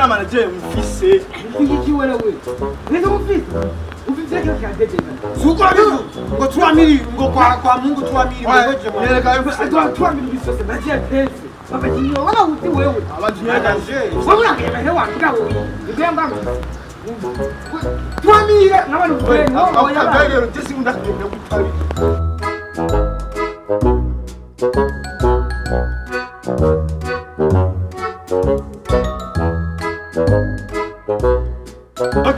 nta manager mufise iki wewe neza mufise ufise kile kadete suko bizu ngo 3 mili ngo kwa Mungu 3 mili ngo nereka mfise 3 mili bisose baje pese baba jinyo wala uti wewe abajinyega je wewe unakeba hewa ngabo ngemba 3 mili n'abantu kwe no ya abagero tesi undakugenda kutabi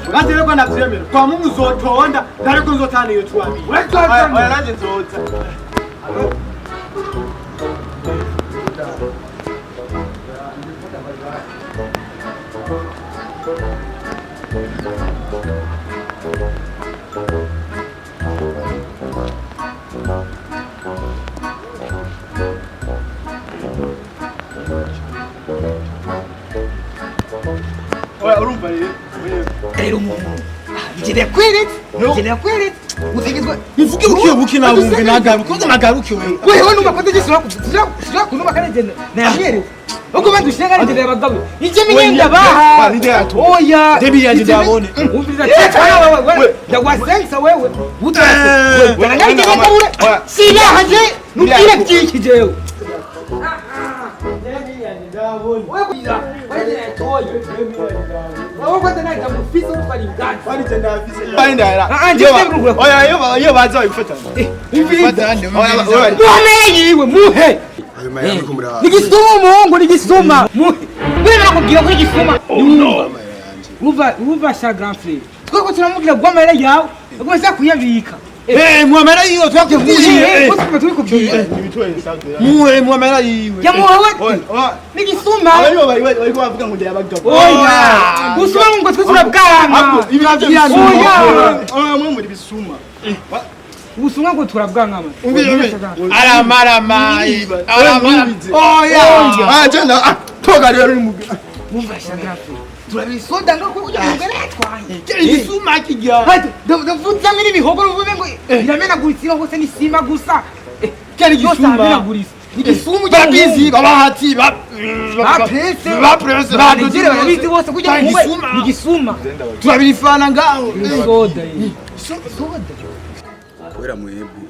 Ngazile kwa navyemera kwa Mungu uzotonda ndariko nzotana iyo 2 mili oya nanje nzota oya urumva rero umuntu ngire kwiretse ngire kwiretse utegezwe mvuge ukiye na wumve nagaruke nagaruke wewe numva ko tegisura kunuma kane na uko bandushenga rinde abagabo ije minyenda baha oya debi yaje ndabone umviriza wewe ndagwasensa wewe utase barangari je kabure siya haje nukire byiki jewe debi yaje ndabone wewe toye wewe kwenda naita mufisi ufali ngati fani tenda afise fani ndara oya yo baza bayifata umviriza muhe muhe nigisoma umuhungu nigisoma wewe nakubwira ko igisoma uva sa grand frère twako turamubwira gwamara yawe agomeza kuyabika mwamara yiyo twakuvuye ko tubikubwira muhe mwamara yiwe ya muhe nigisoma ayo bari bavuga ngo ndabagabo oya gusoma ngo twe turabwana oya mwe muri bisuma ubusumwa ngo turabwanka aramarama oya ajana toga rero mubi mumvasha gafi turabisonda ngako kujya mugere twanye igisuma kijya hati ndavuza muri bihogo ruvuge ngo iramena gurisira hose ni sima gusa kari gisuma igisuma babizi babahati baprese badugire babizi bose kujya ngo igisuma turabirifana ngaho soda kubera mwebwe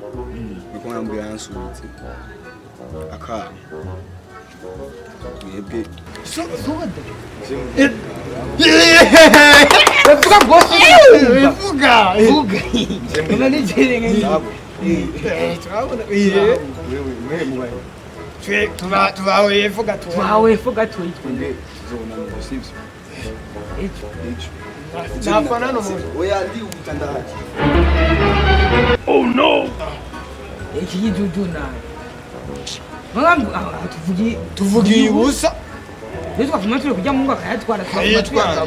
niko ngambwe yansubitse aka mwebwe soda vuga bose vuga nani jerenge turabona mwe mubaye tubawe vuga twitwe zona musivyo nafana no oya ndi ubutandahaki oh no iki yijuju naye mwangu tuvugiye ubusa Yesu afuma turi kujya mu ngo akayatwara ayitwara